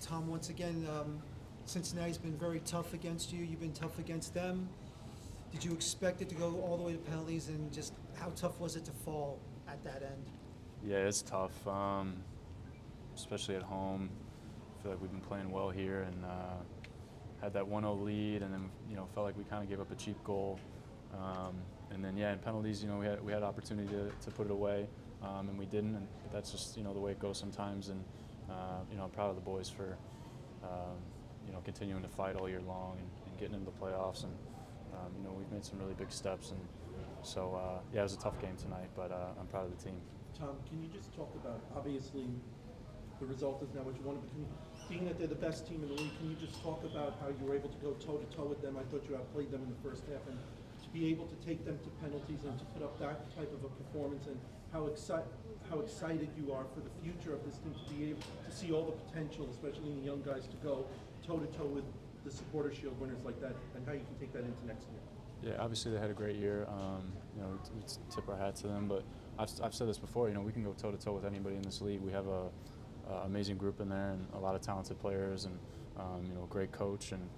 Tom, once again, Cincinnati's been very tough against you. You've been tough against them. Did you expect it to go all the way to penalties, and just how tough was it to fall at that end? Yeah, it's tough, especially at home. I feel like we've been playing well here and had that 1-0 lead, and then felt like we kind of gave up a cheap goal. And then in penalties, we had opportunity to put it away, and we didn't. And that's just the way it goes sometimes. And I'm proud of the boys for continuing to fight all year long and getting into the playoffs. And we've made some really big steps. And so it was a tough game tonight, but I'm proud of the team. Tom, can you just talk about, obviously, the result is not what you wanted, but being that they're the best team in the league, can you just talk about how you were able to go toe-to-toe with them? I thought you outplayed them in the first half, and to be able to take them to penalties and to put up that type of a performance, and how excited you are for the future of this team, to be able to see all the potential, especially in the young guys, to go toe-to-toe with the Supporter Shield winners like that, and how you can take that into next year. Yeah, obviously they had a great year. We tip our hat to them, but I've said this before. We can go toe to toe with anybody in this league. We have a amazing group in there and a lot of talented players, and a great coach, and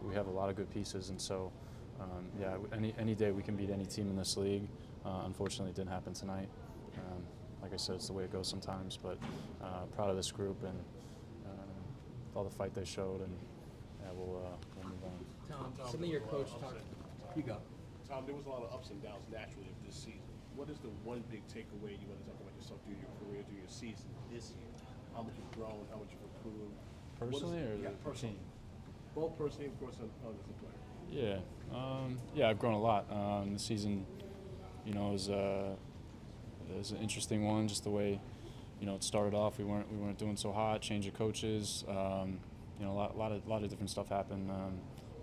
we have a lot of good pieces. And so, any day we can beat any team in this league. Unfortunately, it didn't happen tonight. Like I said, it's the way it goes sometimes. But proud of this group and all the fight they showed, and we'll move on. Tom, something your coach talked. You go. Tom, there was a lot of ups and downs naturally of this season. What is the one big takeaway you want to talk about yourself through your career, through your season this year? How much you've grown, how much you've improved? Personally, or the personally? team? Both personally, of course, and as a player. I've grown a lot. The season, was an interesting one. Just the way, it started off. We weren't doing so hot. Change of coaches. A lot of different stuff happened.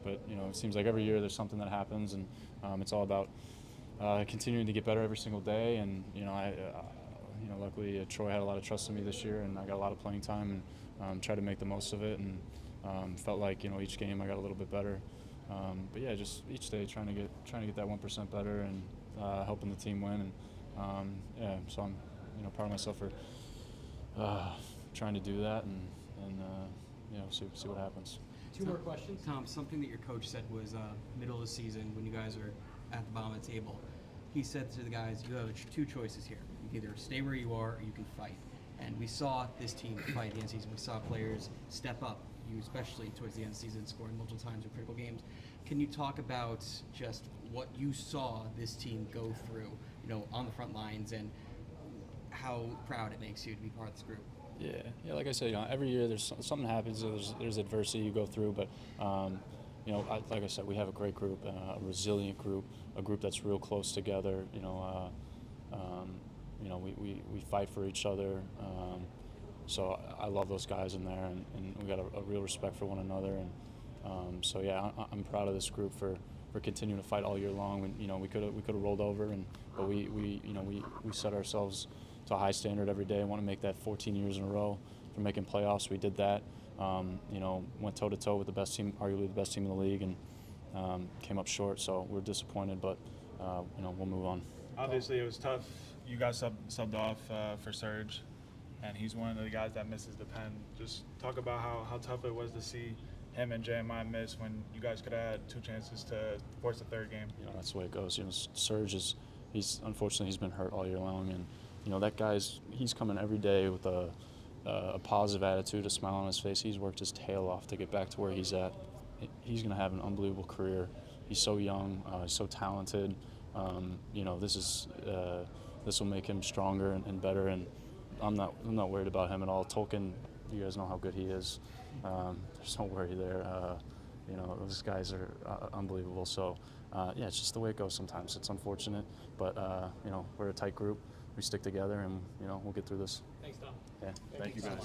But it seems like every year there's something that happens, and it's all about continuing to get better every single day. And luckily Troy had a lot of trust in me this year, and I got a lot of playing time, and tried to make the most of it. And felt like each game I got a little bit better. Just each day trying to get that 1% better, and helping the team win. And so I'm proud of myself for trying to do that, and see what happens. Two more questions. Tom, something that your coach said was middle of the season when you guys are at the bottom of the table. He said to the guys, you have two choices here. You can either stay where you are or you can fight. And we saw this team fight at the end of the season. We saw players step up, you especially towards the end of the season, scoring multiple times in critical games. Can you talk about just what you saw this team go through, on the front lines, and how proud it makes you to be part of this group? Yeah. Like I said, every year there's something happens. There's adversity you go through, but like I said, we have a great group, a resilient group, a group that's real close together. We fight for each other. So I love those guys in there, and we got a real respect for one another. And I'm proud of this group for continuing to fight all year long. And we could have rolled over, but we set ourselves to a high standard every day. I want to make that 14 years in a row for making playoffs. We did that. Went toe-to-toe with the best team, arguably the best team in the league, and came up short. So we're disappointed, but we'll move on. Obviously, it was tough. You guys subbed off for Serge, and he's one of the guys that misses the pen. Just talk about how tough it was to see him and Jeremiah miss when you guys could have had two chances to force the third game. That's the way it goes. Serge unfortunately he's been hurt all year long, and that he's coming every day with a positive attitude, a smile on his face. He's worked his tail off to get back to where he's at. He's going to have an unbelievable career. He's so young, he's so talented. This will make him stronger and better. And I'm not worried about him at all. Tolkien, you guys know how good he is. There's no worry there. Those guys are unbelievable. So it's just the way it goes sometimes. It's unfortunate, but we're a tight group. We stick together, and we'll get through this. Thanks, Tom. Yeah. Thank you, guys.